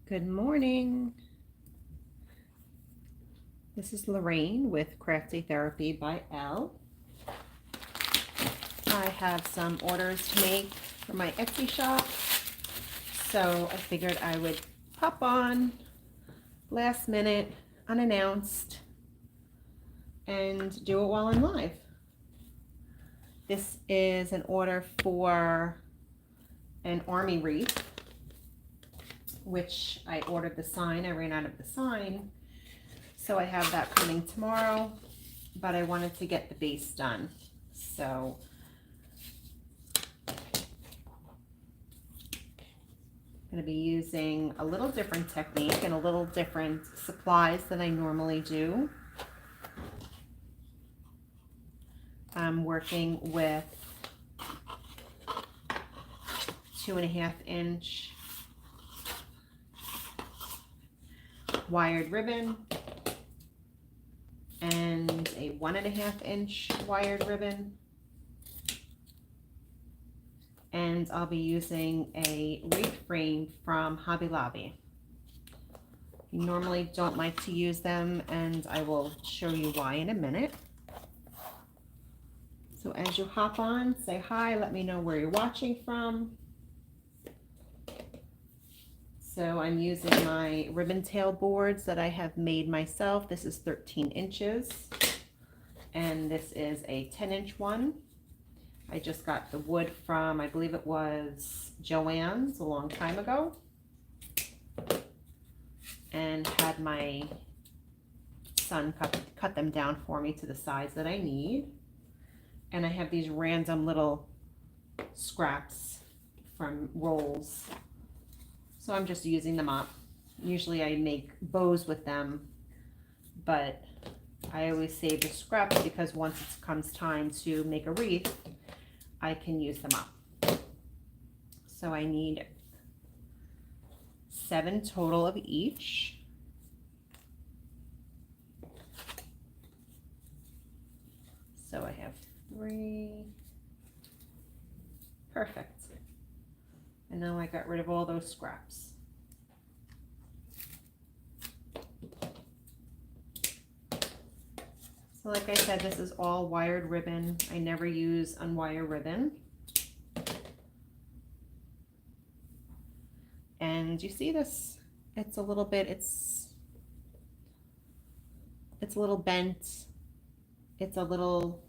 Good morning. This is Lorraine with Crafty Therapy by Elle. I have some orders to make for my Etsy shop, so I figured I would pop on last minute, unannounced, and do it while I'm live. This is an order for an army wreath, which I ordered the sign. I ran out of the sign, so I have that coming tomorrow, but I wanted to get the base done. So I'm going to be using a little different technique and a little different supplies than I normally do. I'm working with 2.5 inch wired ribbon and a 1.5 inch wired ribbon, and I'll be using a wreath frame from Hobby Lobby. You normally don't like to use them, and I will show you why in a minute. So as you hop on, say hi, let me know where you're watching from. So I'm using my ribbon tail boards that I have made myself. This is 13 inches and this is a 10-inch one. I just got the wood from, I believe it was Joann's a long time ago, and had my son cut them down for me to the size that I need. And I have these random little scraps from rolls, so I'm just using them up. Usually I make bows with them, but I always save the scraps because once it comes time to make a wreath, I can use them up. So I need 7 total of each. So I have 3. Perfect. And now I got rid of all those scraps. So like I said, this is all wired ribbon. I never use unwired ribbon. And you see this? It's a little bit, it's a little bent. It's a little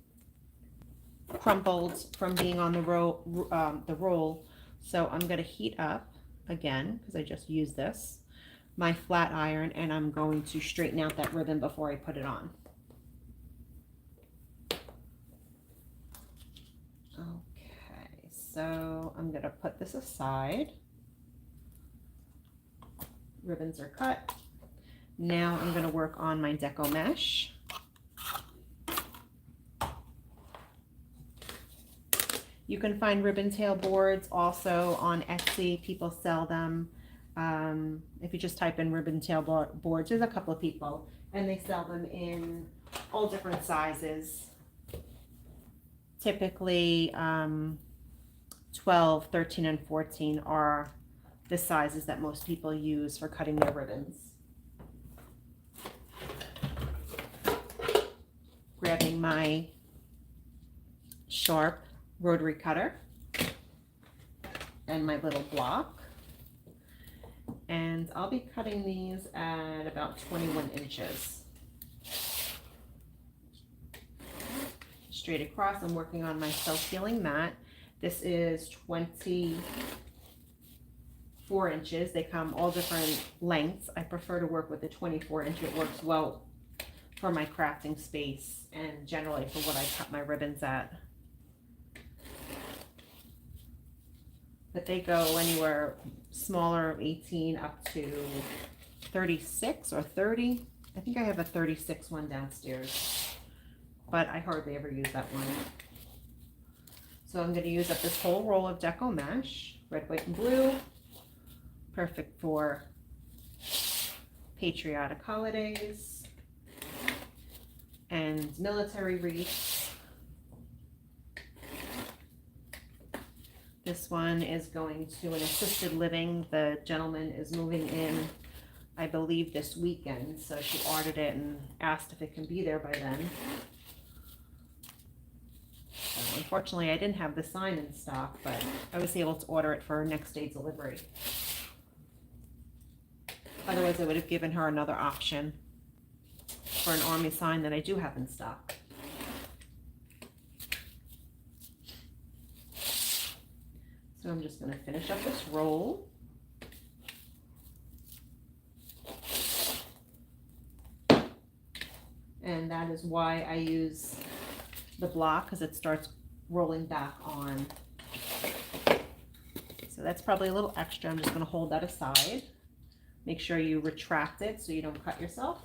crumpled from being on the roll. So I'm going to heat up again, because I just used this, my flat iron, and I'm going to straighten out that ribbon before I put it on. Okay, so I'm going to put this aside. Ribbons are cut. Now I'm going to work on my deco mesh. You can find ribbon tail boards also on Etsy. People sell them. If you just type in ribbon tail boards, there's a couple of people, and they sell them in all different sizes. Typically 12, 13, and 14 are the sizes that most people use for cutting their ribbons. Grabbing my sharp rotary cutter and my little block, and I'll be cutting these at about 21 inches straight across. I'm working on my self-healing mat. This is 24 inches. They come all different lengths. I prefer to work with the 24 inch. It works well for my crafting space and generally for what I cut my ribbons at. But they go anywhere smaller, 18 up to 36 or 30. I think I have a 36 one downstairs, but I hardly ever use that one. So I'm going to use up this whole roll of deco mesh, red, white, and blue. Perfect for patriotic holidays and military wreaths. This one is going to an assisted living. The gentleman is moving in, I believe, this weekend. So she ordered it and asked if it can be there by then. So unfortunately, I didn't have the sign in stock, but I was able to order it for next day delivery. Otherwise, I would have given her another option for an army sign that I do have in stock. So I'm just going to finish up this roll. And that is why I use the block, because it starts rolling back on. So that's probably a little extra. I'm just going to hold that aside. Make sure you retract it so you don't cut yourself.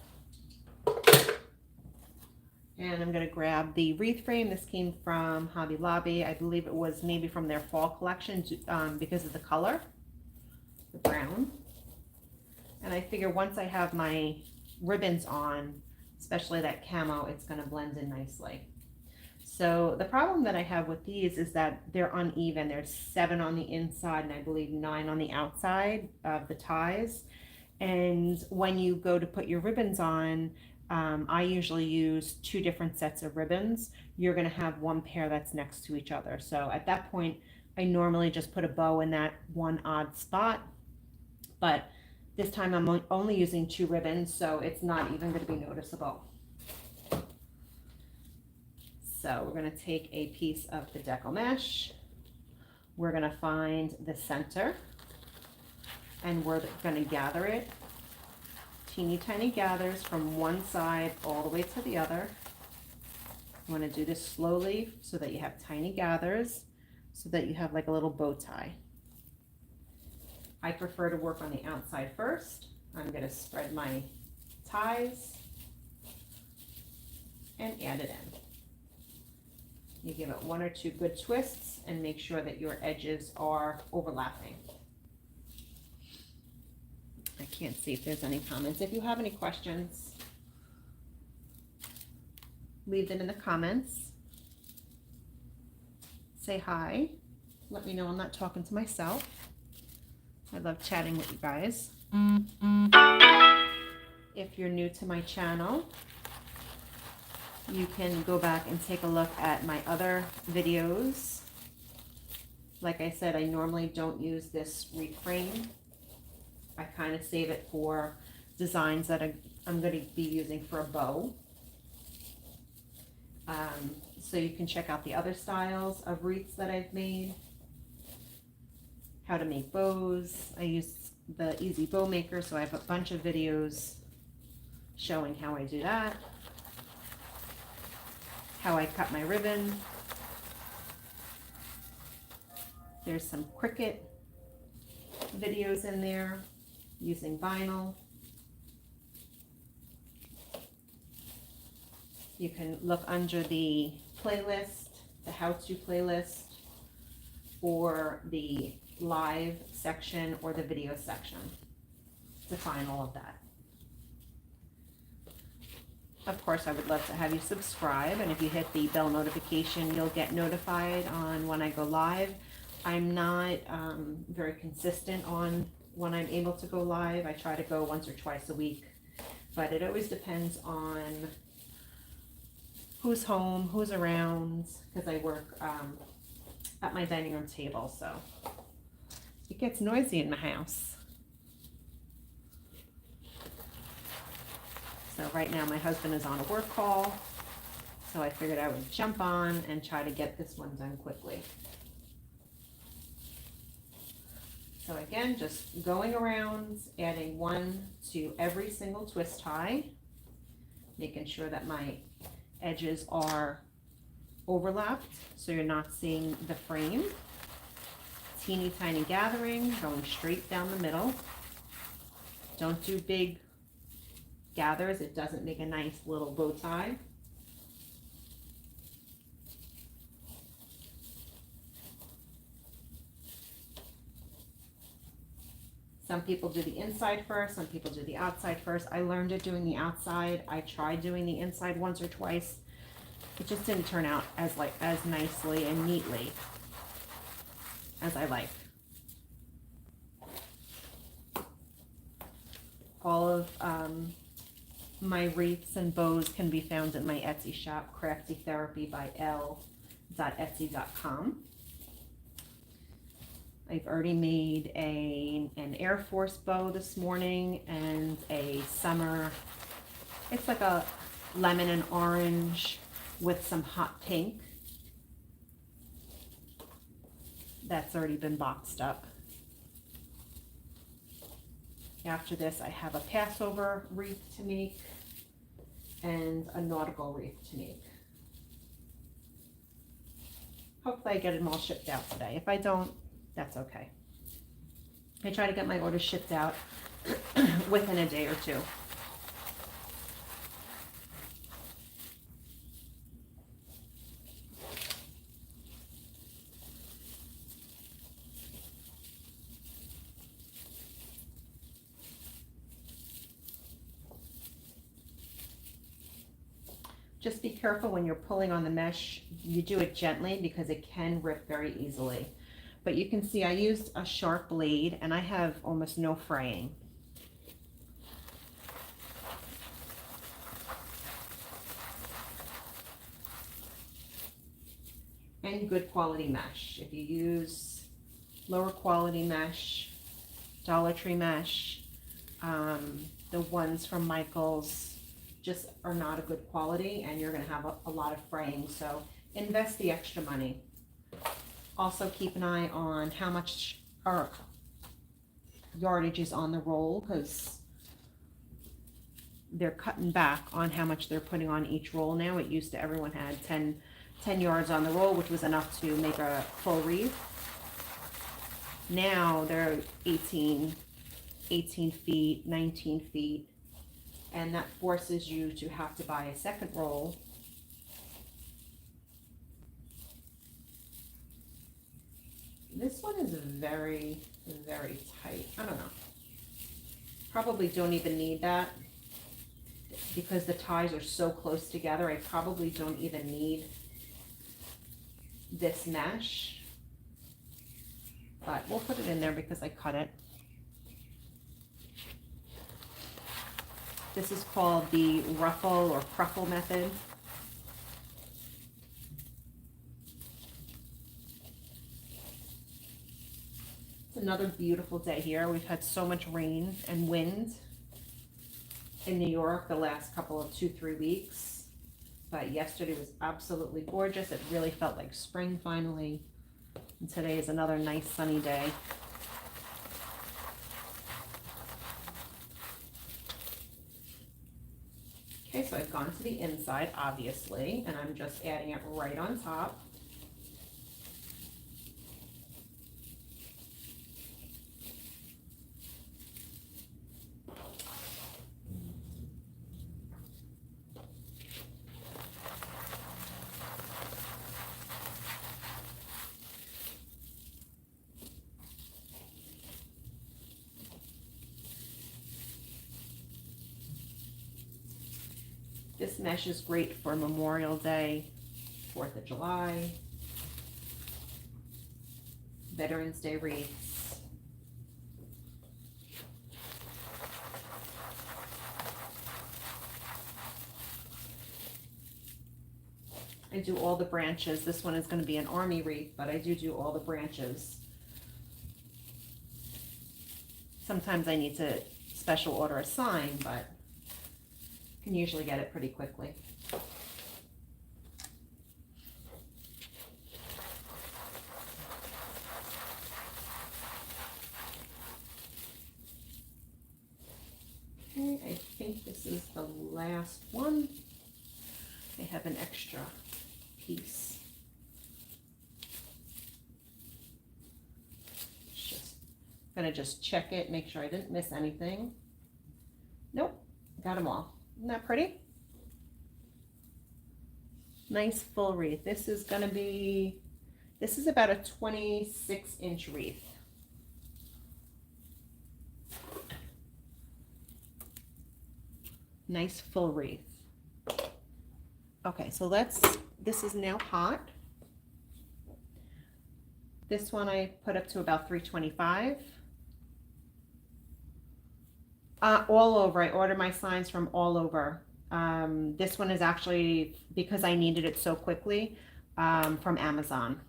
And I'm going to grab the wreath frame. This came from Hobby Lobby. I believe it was maybe from their fall collection because of the color, the brown. And I figure once I have my ribbons on, especially that camo, it's going to blend in nicely. So the problem that I have with these is that they're uneven. There's 7 on the inside and I believe 9 on the outside of the ties. And when you go to put your ribbons on, I usually use 2 different sets of ribbons. You're going to have one pair that's next to each other. So at that point, I normally just put a bow in that one odd spot. But this time I'm only using 2 ribbons, so it's not even going to be noticeable. So we're going to take a piece of the deco mesh. We're going to find the center, and we're going to gather it. Teeny tiny gathers from one side all the way to the other. You want to do this slowly so that you have tiny gathers, so that you have like a little bow tie. I prefer to work on the outside first. I'm going to spread my ties and add it in. You give it 1 or 2 good twists and make sure that your edges are overlapping. I can't see if there's any comments. If you have any questions, leave them in the comments. Say hi. Let me know I'm not talking to myself. I love chatting with you guys. If you're new to my channel, you can go back and take a look at my other videos. Like I said, I normally don't use this wreath frame. I kind of save it for designs that I'm going to be using for a bow. So you can check out the other styles of wreaths that I've made. How to make bows. I use the Easy Bow Maker, so I have a bunch of videos showing how I do that. How I cut my ribbon. There's some Cricut videos in there using vinyl. You can look under the playlist, the how-to playlist, or the live section or the video section to find all of that. Of course, I would love to have you subscribe, and if you hit the bell notification, you'll get notified on when I go live. I'm not very consistent on when I'm able to go live. I try to go once or twice a week, but it always depends on who's home, who's around, because I work at my dining room table, so it gets noisy in my house. So right now my husband is on a work call, so I figured I would jump on and try to get this one done quickly. So again, just going around, adding 1 to every single twist tie, making sure that my edges are overlapped so you're not seeing the frame. Teeny tiny gathering, going straight down the middle. Don't do big gathers, it doesn't make a nice little bow tie. Some people do the inside first, some people do the outside first. I learned it doing the outside. I tried doing the inside once or twice. It just didn't turn out as nicely and neatly as I like. All of my wreaths and bows can be found in my Etsy shop, Crafty Therapy by L.Etsy.com. I've already made an Air Force bow this morning and a summer, it's like a lemon and orange with some hot pink. That's already been boxed up. After this, I have a Passover wreath to make and a nautical wreath to make. Hopefully I get them all shipped out today. If I don't, that's okay. I try to get my orders shipped out within a day or two. Just be careful when you're pulling on the mesh. You do it gently because it can rip very easily. But you can see I used a sharp blade and I have almost no fraying. And good quality mesh. If you use lower quality mesh, Dollar Tree mesh, the ones from Michael's just are not a good quality and you're going to have a lot of fraying. So invest the extra money. Also keep an eye on how much our yardage is on the roll, because they're cutting back on how much they're putting on each roll now. It used to, everyone had 10 yards on the roll, which was enough to make a full wreath. Now they're 18 feet, 19 feet. And that forces you to have to buy a second roll. This one is very, very tight. I don't know. Probably don't even need that because the ties are so close together. I probably don't even need this mesh. But we'll put it in there because I cut it. This is called the ruffle or pruffle method. It's another beautiful day here. We've had so much rain and wind in New York the last couple of 2-3 weeks. But yesterday was absolutely gorgeous. It really felt like spring finally. And today is another nice sunny day. Okay, so I've gone to the inside, obviously, and I'm just adding it right on top. This mesh is great for Memorial Day, 4th of July, Veterans Day wreaths. I do all the branches. This one is going to be an army wreath, but I do all the branches. Sometimes I need to special order a sign, but can usually get it pretty quickly. Okay, I think this is the last one. I have an extra piece. Gonna just check it, make sure I didn't miss anything. Nope, got them all. Isn't that pretty? Nice full wreath. This is gonna be, this is about a 26-inch wreath. Nice full wreath. Okay, so this is now hot. This one I put up to about 325. All over. I ordered my signs from all over. This one is actually, because I needed it so quickly, from Amazon.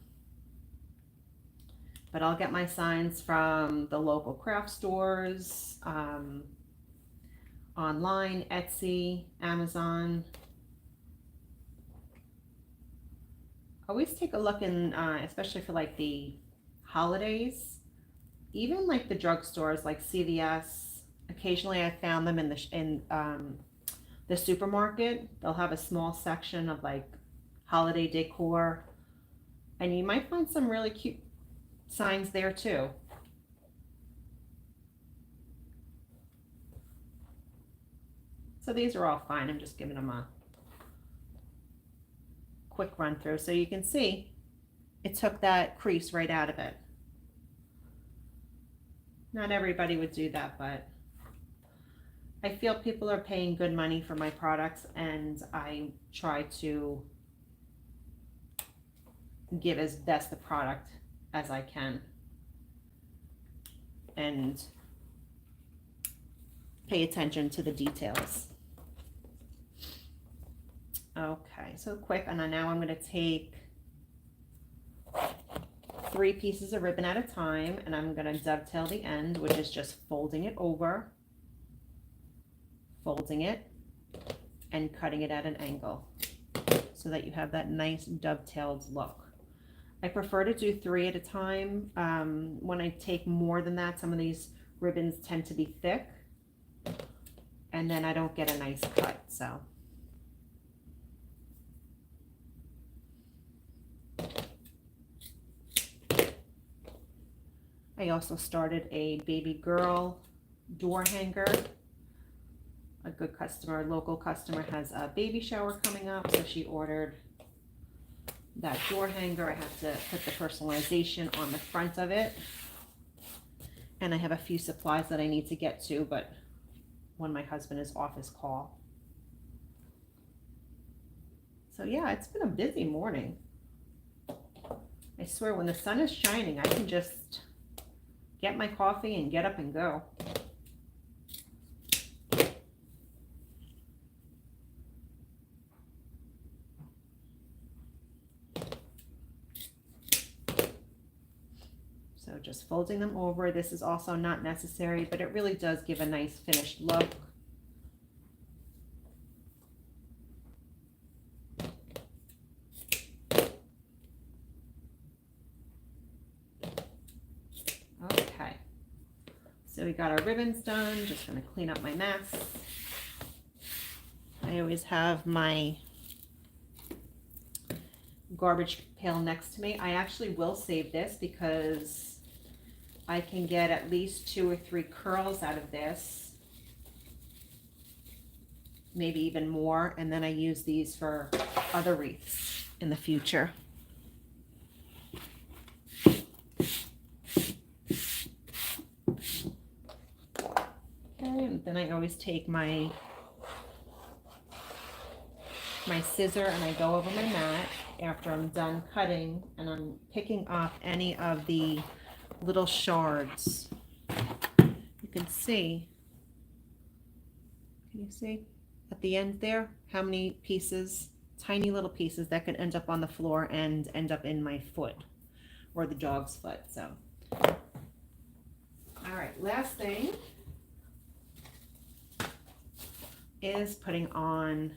But I'll get my signs from the local craft stores, online, Etsy, Amazon. Always take a look in, especially for like the holidays, even like the drugstores like CVS. Occasionally I found them in the supermarket. They'll have a small section of like holiday decor, and you might find some really cute signs there too. So these are all fine. I'm just giving them a quick run through so you can see it took that crease right out of it. Not everybody would do that, but I feel people are paying good money for my products, and I try to give as best a product as I can and pay attention to the details. Okay, so quick, and now I'm going to take 3 pieces of ribbon at a time, and I'm going to dovetail the end, which is just folding it over, folding it, and cutting it at an angle so that you have that nice dovetailed look. I prefer to do 3 at a time. When I take more than that, some of these ribbons tend to be thick, and then I don't get a nice cut. So I also started a baby girl door hanger. A good customer, local customer, has a baby shower coming up, so she ordered that door hanger. I have to put the personalization on the front of it, and I have a few supplies that I need to get to, but when my husband is off his call. So yeah, it's been a busy morning. I swear, when the sun is shining, I can just get my coffee and get up and go. So just folding them over. This is also not necessary, but it really does give a nice finished look. Okay, so we got our ribbons done. Just going to clean up my mess. I always have my garbage pail next to me. I actually will save this because I can get at least 2 or 3 curls out of this, maybe even more, and then I use these for other wreaths in the future. Okay, and then I always take my scissor and I go over my mat after I'm done cutting, and I'm picking off any of the little shards. You can see, can you see at the end there how many pieces, tiny little pieces that could end up on the floor and end up in my foot or the dog's foot. So all right, last thing is putting on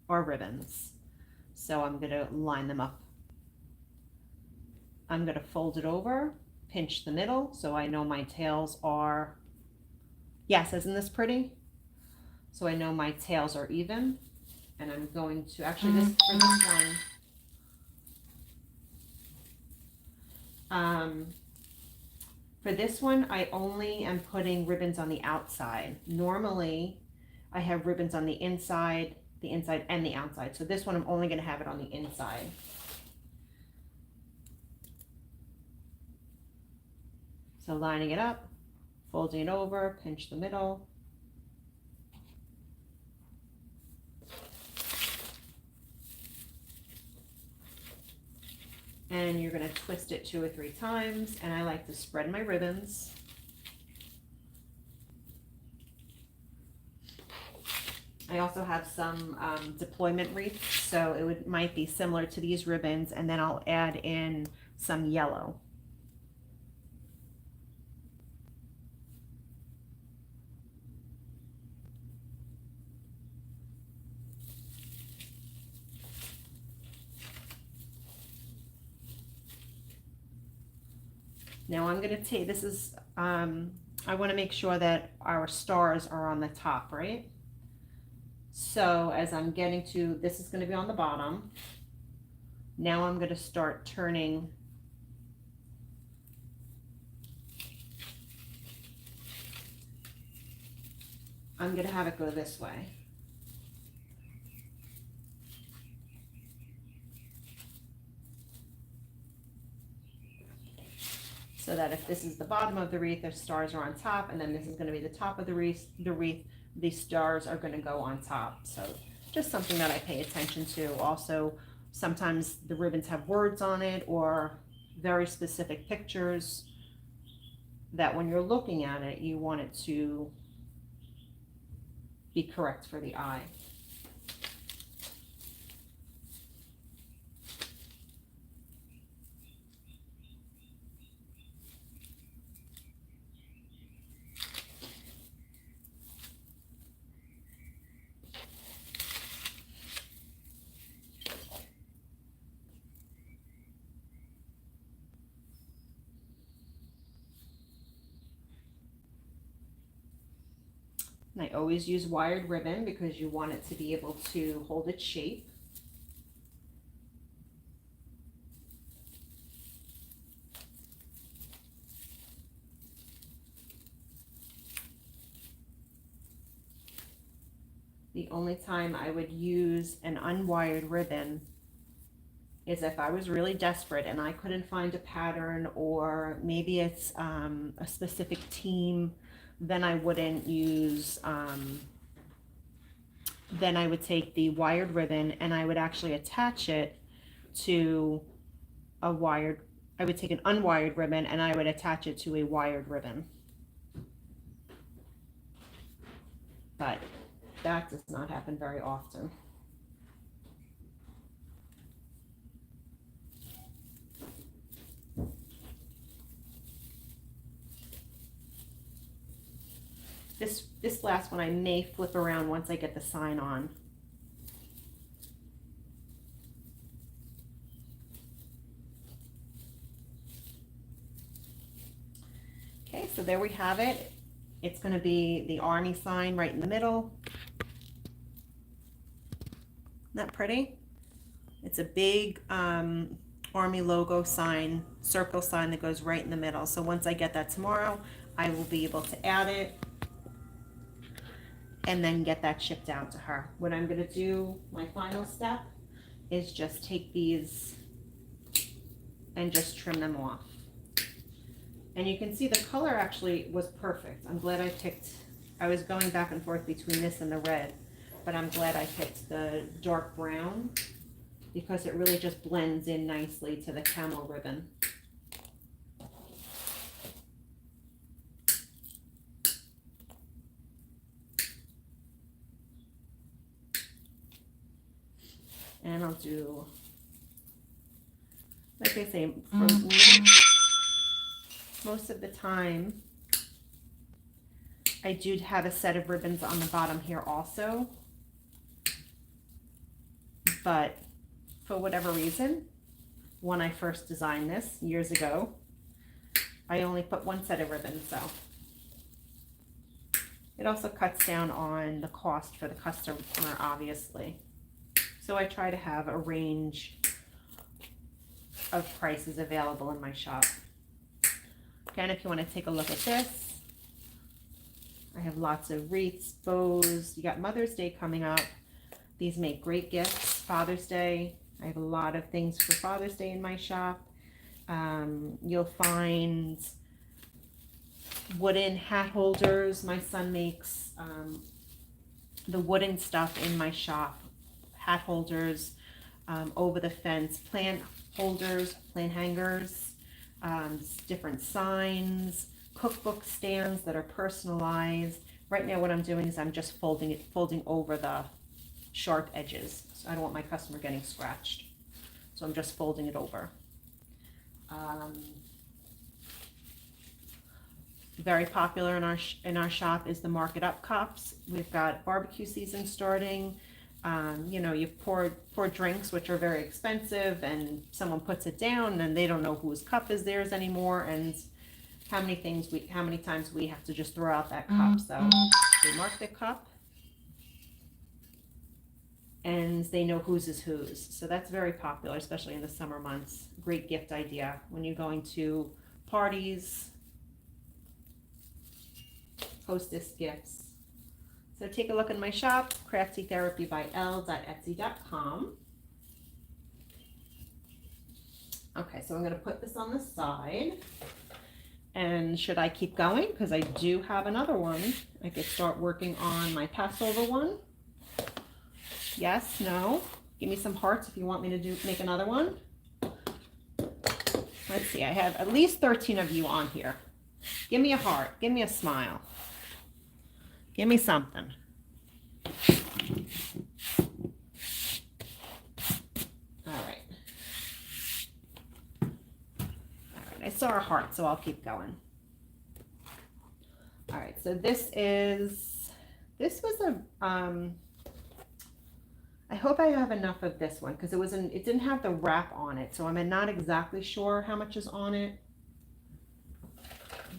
our ribbons. So I'm going to line them up. I'm going to fold it over, pinch the middle so I know my tails are, yes, isn't this pretty? So I know my tails are even, and I'm going to, actually this, for this one, for this one I only am putting ribbons on the outside. Normally I have ribbons on the inside and the outside. So this one I'm only going to have it on the inside. So lining it up, folding it over, pinch the middle. And you're going to twist it 2 or 3 times, and I like to spread my ribbons. I also have some deployment wreaths, so it might be similar to these ribbons, and then I'll add in some yellow. Now I'm going to take, this is, I want to make sure that our stars are on the top, right? So as I'm getting to, this is going to be on the bottom. Now I'm going to start turning I'm going to have it go this way. So that if this is the bottom of the wreath, the stars are on top, and then this is going to be the top of the wreath, the stars are going to go on top. So just something that I pay attention to. Also, sometimes the ribbons have words on it or very specific pictures that when you're looking at it, you want it to be correct for the eye. And I always use wired ribbon because you want it to be able to hold its shape. The only time I would use an unwired ribbon is if I was really desperate and I couldn't find a pattern, or maybe it's a specific team, then I wouldn't use, then I would take the wired ribbon and I would actually attach it to a wired, I would take an unwired ribbon and I would attach it to a wired ribbon. But that does not happen very often. This last one I may flip around once I get the sign on. Okay, so there we have it. It's going to be the Army sign right in the middle. Isn't that pretty? It's a big Army logo sign, circle sign that goes right in the middle. So once I get that tomorrow, I will be able to add it and then get that shipped out to her. What I'm going to do, my final step, is just take these and just trim them off. And you can see the color actually was perfect. I'm glad I picked, I was going back and forth between this and the red, but I'm glad I picked the dark brown because it really just blends in nicely to the camel ribbon. And I'll do, like I say, for most of the time, I do have a set of ribbons on the bottom here also. But for whatever reason, when I first designed this years ago, I only put one set of ribbons, so it also cuts down on the cost for the customer, obviously. So I try to have a range of prices available in my shop. Again, if you want to take a look at this, I have lots of wreaths, bows. You got Mother's Day coming up. These make great gifts. Father's Day, I have a lot of things for Father's Day in my shop. You'll find wooden hat holders. My son makes the wooden stuff in my shop. Hat holders, over the fence, plant holders, plant hangers, different signs, cookbook stands that are personalized. Right now what I'm doing is I'm just folding over the sharp edges. So I don't want my customer getting scratched. So I'm just folding it over. Very popular in our shop is the Mark It Up cups. We've got barbecue season starting. You know, you pour drinks, which are very expensive, and someone puts it down and they don't know whose cup is theirs anymore, and how many times we have to just throw out that cup. So they mark the cup and they know whose is whose. So that's very popular, especially in the summer months. Great gift idea when you're going to parties, hostess gifts. So take a look in my shop, craftytherapybyl.etsy.com. Okay, so I'm going to put this on the side. And should I keep going? Because I do have another one. I could start working on my Passover one. Yes, no. Give me some hearts if you want me to make another one. Let's see, I have at least 13 of you on here. Give me a heart. Give me a smile. Give me something. All right. I saw a heart, so I'll keep going. All right, so this was a, I hope I have enough of this one because it didn't have the wrap on it, so I'm not exactly sure how much is on it,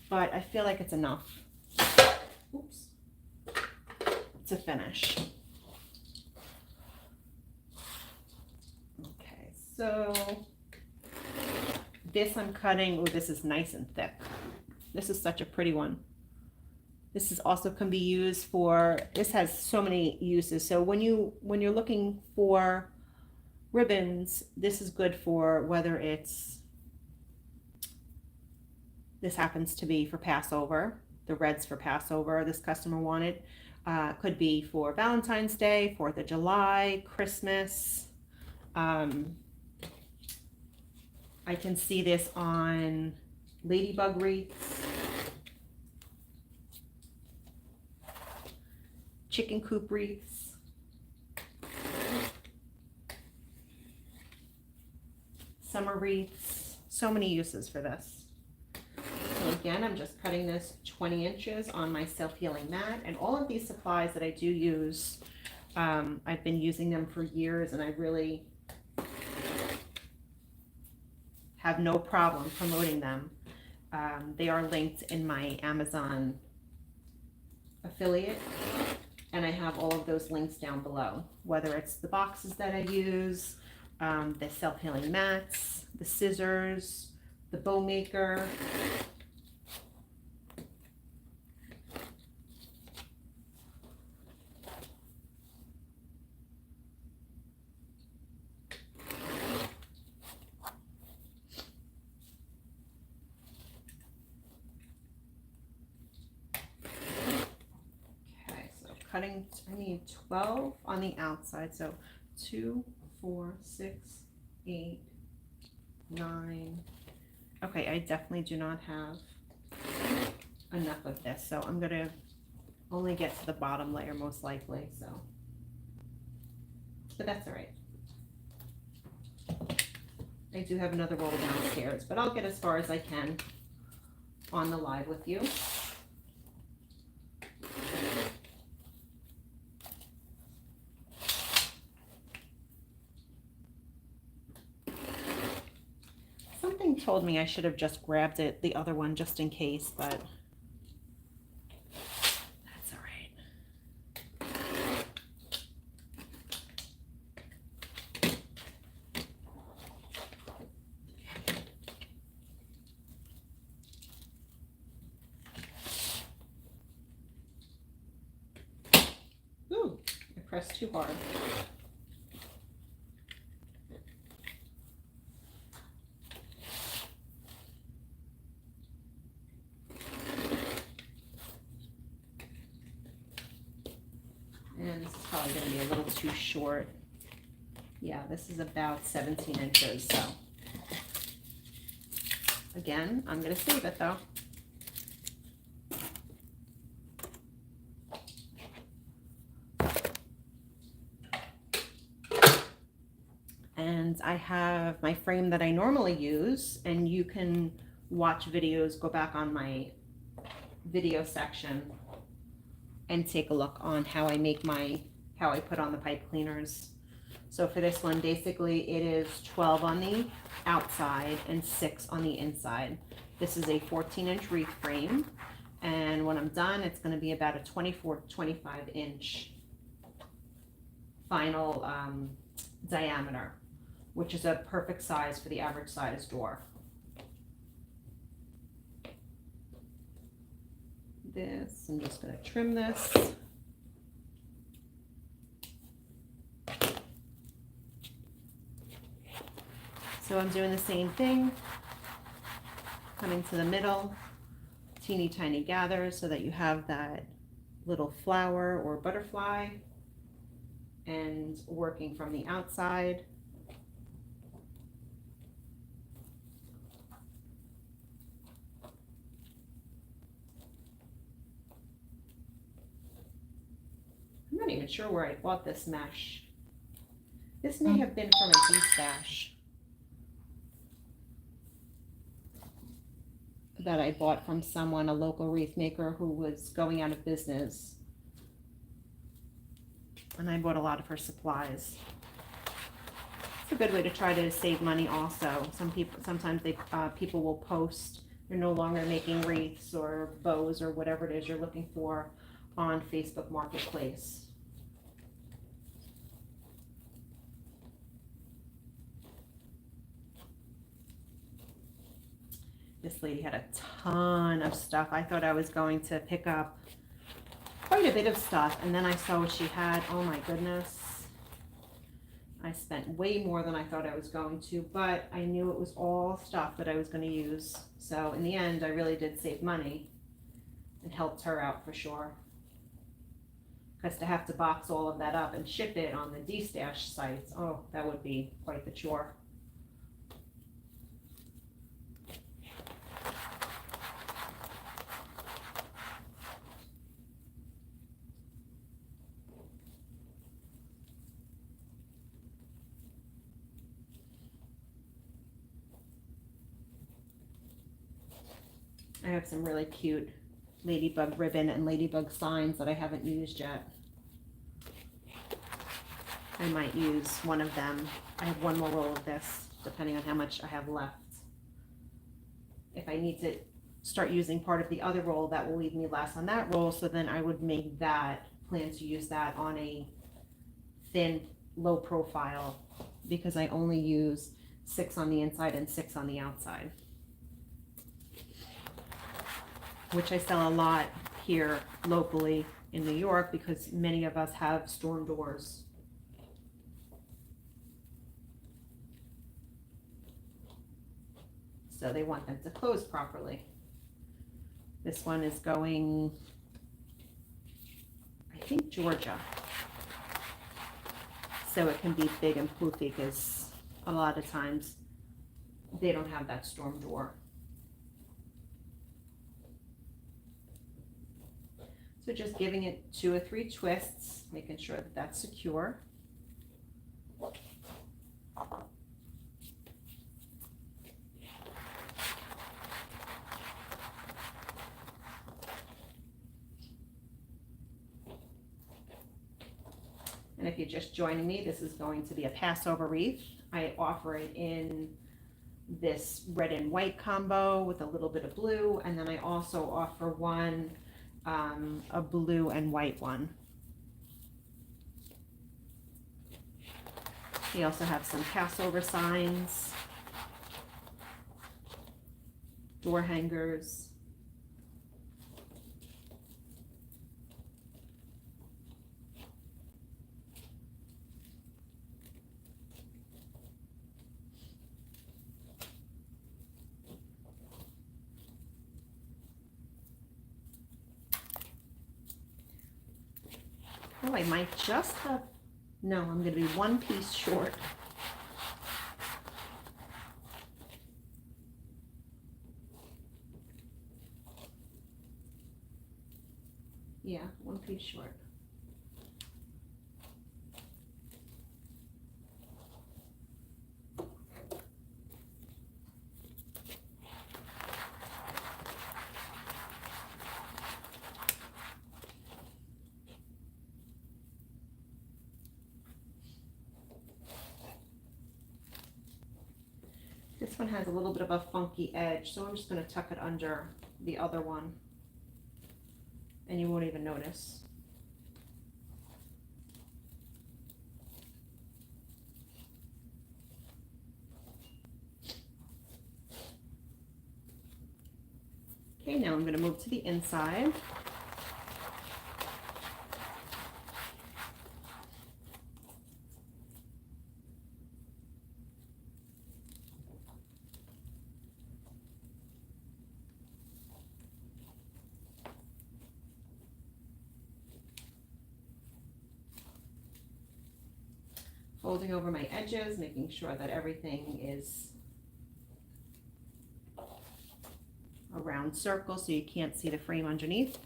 but I feel like it's enough. Oops. To finish. Okay, so this I'm cutting. Oh, this is nice and thick. This is such a pretty one. This is also can be used for, this has so many uses. So when you're looking for ribbons, this is good for whether it's, this happens to be for Passover, the reds for Passover this customer wanted. Could be for Valentine's Day, 4th of July, Christmas. I can see this on ladybug wreaths, chicken coop wreaths, summer wreaths. So many uses for this. So again, I'm just cutting this 20 inches on my self-healing mat, and all of these supplies that I do use, I've been using them for years, and I really have no problem promoting them. They are linked in my Amazon affiliate, and I have all of those links down below, whether it's the boxes that I use, the self-healing mats, the scissors, the bow maker. Cutting, I need 12 on the outside, so 2, 4, 6, 8, 9. Okay, I definitely do not have enough of this, so I'm gonna only get to the bottom layer most likely, so, but that's all right. I do have another roll downstairs, but I'll get as far as I can on the live with you. Told me I should have just grabbed the other one just in case, but that's all right. Ooh, I pressed too hard. And this is probably going to be a little too short. Yeah, this is about 17 inches, so Again, I'm going to save it though. And I have my frame that I normally use, and you can watch videos, go back on my video section and take a look on how I make how I put on the pipe cleaners. So for this one, basically it is 12 on the outside and 6 on the inside. This is a 14-inch wreath frame, and when I'm done, it's going to be about a 24-25 inch final diameter, which is a perfect size for the average size door. I'm just going to trim this. So I'm doing the same thing, coming to the middle, teeny tiny gathers so that you have that little flower or butterfly, and working from the outside. I'm not even sure where I bought this mesh. This may have been from a D-stash that I bought from someone, a local wreath maker who was going out of business. And I bought a lot of her supplies. It's a good way to try to save money also. Sometimes people will post they're no longer making wreaths or bows or whatever it is you're looking for on Facebook Marketplace. This lady had a ton of stuff. I thought I was going to pick up quite a bit of stuff, and then I saw what she had. Oh my goodness. I spent way more than I thought I was going to, but I knew it was all stuff that I was going to use. So in the end, I really did save money and helped her out for sure. Because to have to box all of that up and ship it on the D-stash sites, oh, that would be quite the chore. I have some really cute ladybug ribbon and ladybug signs that I haven't used yet. I might use one of them. I have one more roll of this, depending on how much I have left. If I need to start using part of the other roll, that will leave me less on that roll, so then I would make that, plan to use that on a thin, low profile, because I only use 6 on the inside and 6 on the outside, which I sell a lot here locally in New York because many of us have storm doors. So they want them to close properly. This one is going, I think, Georgia. So it can be big and poofy because a lot of times they don't have that storm door. So just giving it 2 or 3 twists, making sure that that's secure. And if you're just joining me, this is going to be a Passover wreath. I offer it in this red and white combo with a little bit of blue, and then I also offer one a blue and white one. We also have some Passover signs, door hangers, oh, I might just have, no, I'm going to be 1 piece short. Yeah, 1 piece short. This one has a little bit of a funky edge, so I'm just going to tuck it under the other one, and you won't even notice. Okay, now I'm going to move to the inside. Folding over my edges, making sure that everything is a round circle so you can't see the frame underneath.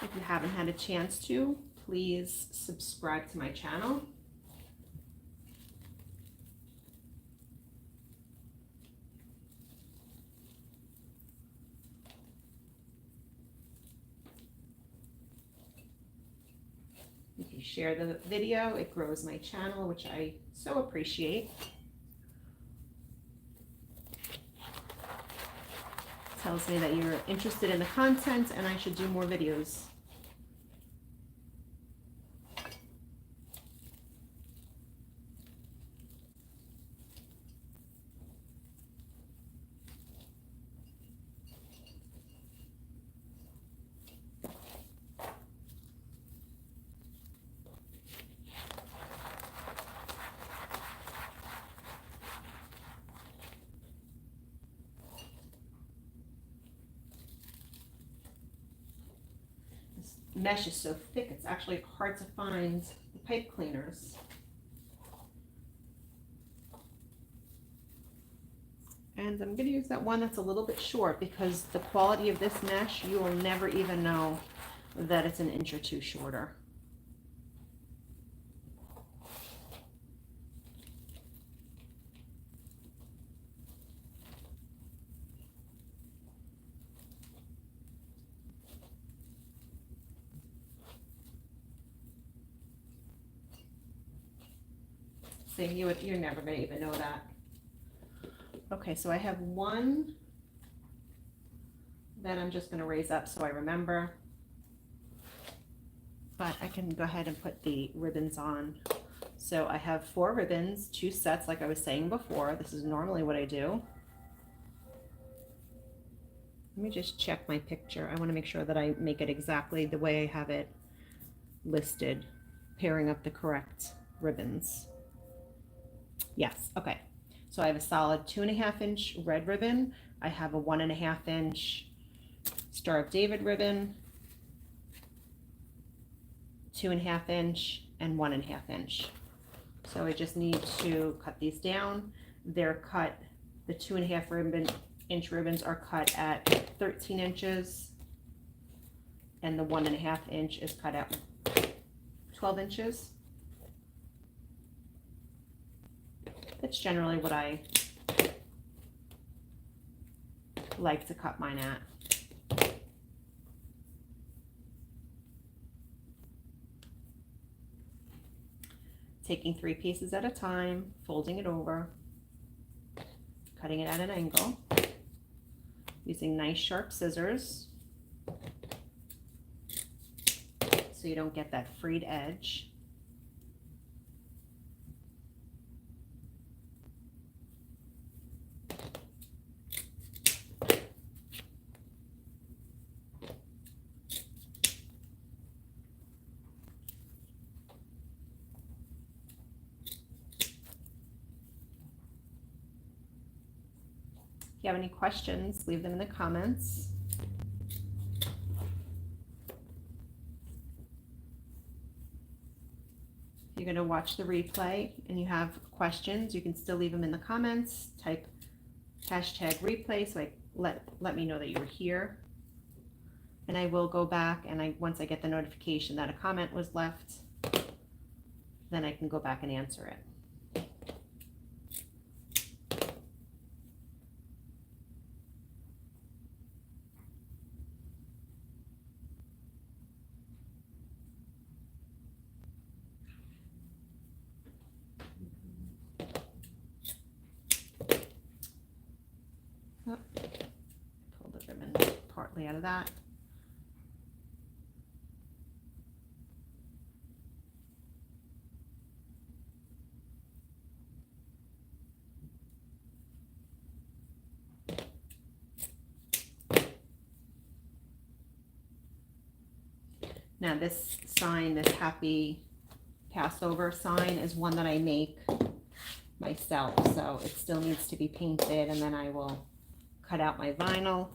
If you haven't had a chance to, please subscribe to my channel. If you share the video, it grows my channel, which I so appreciate. Tells me that you're interested in the content and I should do more videos. Mesh is so thick, it's actually hard to find the pipe cleaners. And I'm going to use that one that's a little bit short because the quality of this mesh, you will never even know that it's an inch or two shorter. See, you're never going to even know that. Okay, so I have one that I'm just going to raise up so I remember. But I can go ahead and put the ribbons on. So I have 4 ribbons, 2 sets like I was saying before. This is normally what I do. Let me just check my picture. I want to make sure that I make it exactly the way I have it listed, pairing up the correct ribbons. Yes, okay. So I have a solid 2.5 inch red ribbon. I have a 1.5 inch Star of David ribbon, 2.5 inch and 1.5 inch. So I just need to cut these down. They're cut, the 2.5 inch ribbons are cut at 13 inches and the 1.5 inch is cut at 12 inches. That's generally what I like to cut mine at. Taking 3 pieces at a time, folding it over, cutting it at an angle, using nice sharp scissors so you don't get that frayed edge. If you have any questions, leave them in the comments. If you're going to watch the replay and you have questions, you can still leave them in the comments. Type hashtag replay so let me know that you were here. And I will go back, and once I get the notification that a comment was left, then I can go back and answer it. Oh, pull the ribbon partly out of that. Now this sign, this happy Passover sign, is one that I make myself, so it still needs to be painted, and then I will cut out my vinyl.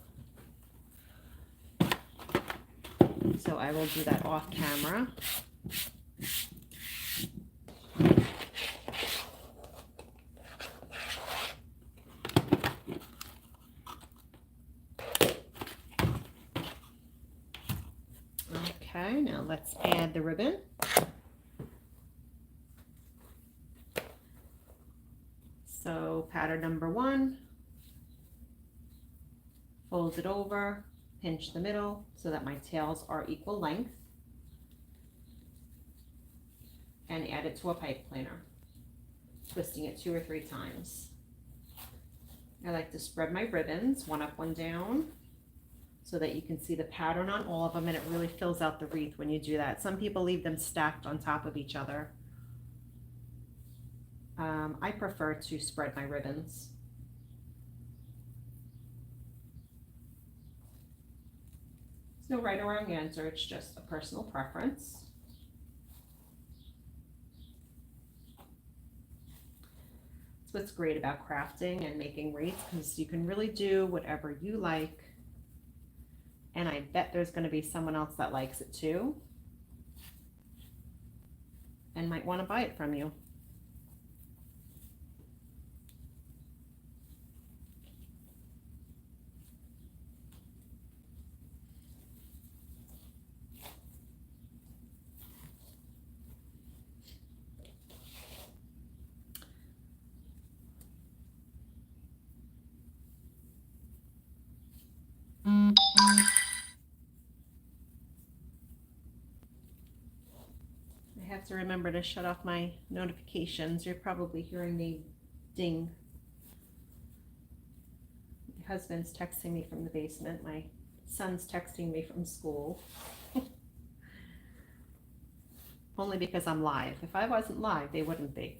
So I will do that off camera. Okay, now let's add the ribbon. So pattern number 1, fold it over, pinch the middle so that my tails are equal length, and add it to a pipe cleaner, twisting it 2 or 3 times. I like to spread my ribbons, one up, one down, so that you can see the pattern on all of them, and it really fills out the wreath when you do that. Some people leave them stacked on top of each other. I prefer to spread my ribbons. There's no right or wrong answer, it's just a personal preference. That's what's great about crafting and making wreaths, because you can really do whatever you like. And I bet there's going to be someone else that likes it too and might want to buy it from you. I have to remember to shut off my notifications. You're probably hearing me ding. My husband's texting me from the basement. My son's texting me from school. Only because I'm live. If I wasn't live, they wouldn't be.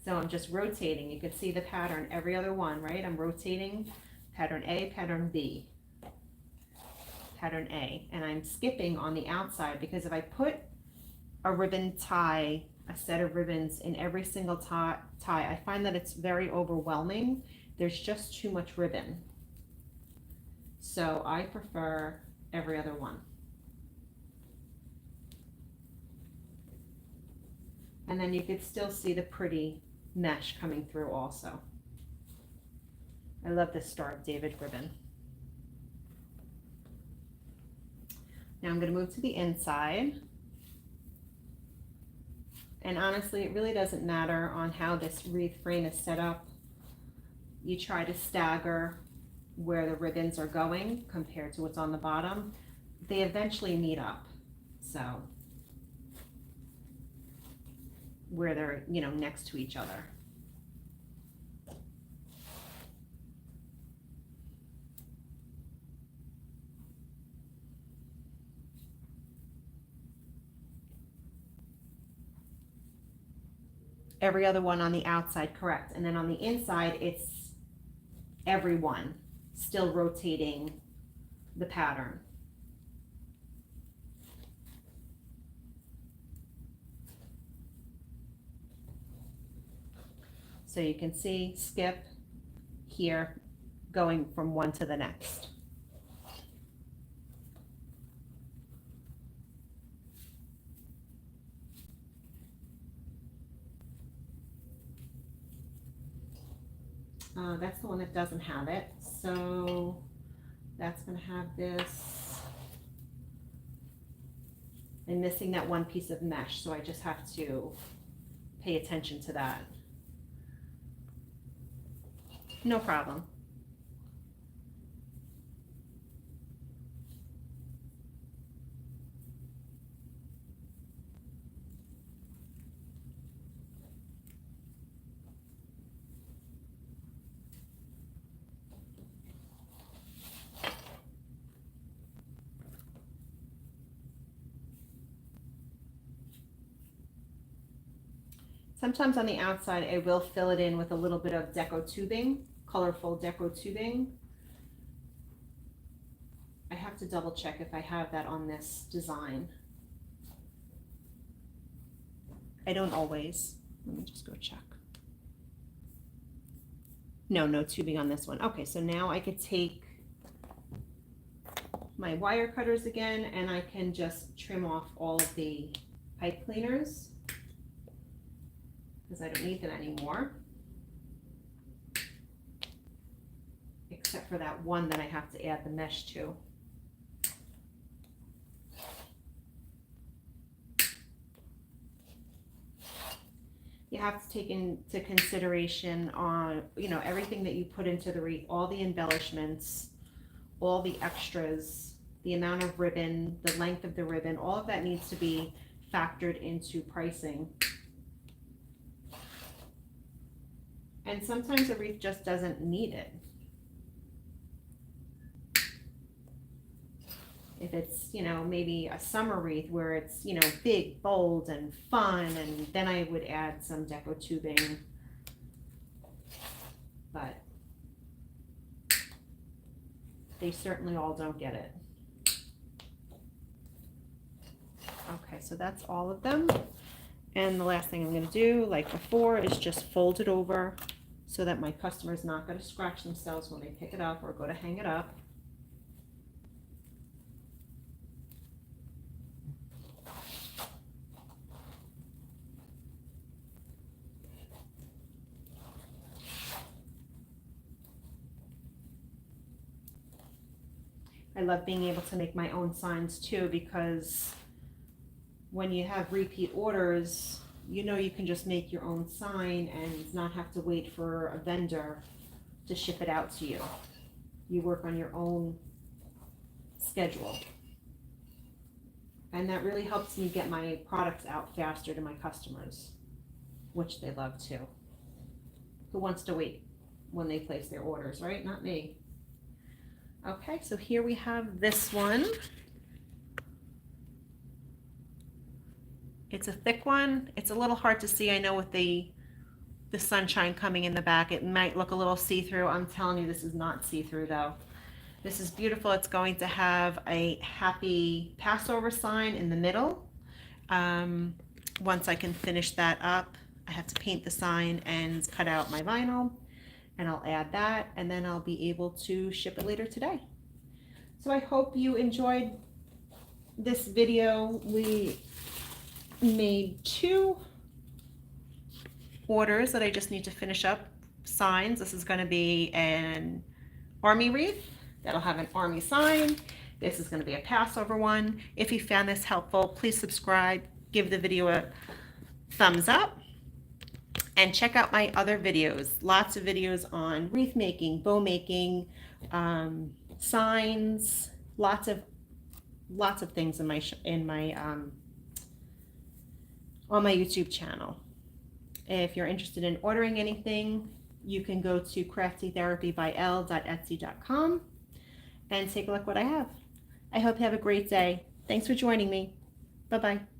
So I'm just rotating. You can see the pattern every other one, right? I'm rotating pattern A, pattern B, pattern A, and I'm skipping on the outside, because if I put a ribbon tie, a set of ribbons in every single tie, I find that it's very overwhelming. There's just too much ribbon. So I prefer every other one. And then you could still see the pretty mesh coming through also. I love this Star of David ribbon. Now I'm going to move to the inside. And honestly, it really doesn't matter on how this wreath frame is set up. You try to stagger where the ribbons are going compared to what's on the bottom. They eventually meet up. So where they're, you know, next to each other. Every other one on the outside, correct. And then on the inside, it's every one, still rotating the pattern. So you can see, skip here, going from one to the next. That's the one that doesn't have it. So that's going to have this. I'm missing that one piece of mesh, so I just have to pay attention to that. No problem. Sometimes on the outside, I will fill it in with a little bit of deco tubing, colorful deco tubing. I have to double check if I have that on this design. I don't always. Let me just go check. No tubing on this one. Okay, so now I could take my wire cutters again and I can just trim off all of the pipe cleaners, because I don't need them anymore, except for that one that I have to add the mesh to. You have to take into consideration on, everything that you put into the wreath, all the embellishments, all the extras, the amount of ribbon, the length of the ribbon, all of that needs to be factored into pricing. And sometimes a wreath just doesn't need it. If it's, maybe a summer wreath where it's, big, bold, and fun, and then I would add some deco tubing. But they certainly all don't get it. Okay, so that's all of them. And the last thing I'm going to do, like before, is just fold it over so that my customer's not going to scratch themselves when they pick it up or go to hang it up. I love being able to make my own signs too, because when you have repeat orders, you can just make your own sign and not have to wait for a vendor to ship it out to you. You work on your own schedule. And that really helps me get my products out faster to my customers, which they love too. Who wants to wait when they place their orders, right? Not me. Okay, so here we have this one. It's a thick one. It's a little hard to see, I know, with the sunshine coming in the back. It might look a little see-through. I'm telling you, this is not see-through though. This is beautiful. It's going to have a happy Passover sign in the middle. Once I can finish that up, I have to paint the sign and cut out my vinyl, and I'll add that, and then I'll be able to ship it later today. So I hope you enjoyed this video. We made 2 orders that I just need to finish up, signs. This is going to be an army wreath that'll have an army sign. This is going to be a Passover one. If you found this helpful, please subscribe, give the video a thumbs up, and check out my other videos. Lots of videos on wreath making, bow making, signs, lots of things on my YouTube channel. If you're interested in ordering anything, you can go to craftytherapybyl.etsy.com and take a look what I have. I hope you have a great day. Thanks for joining me. Bye-bye.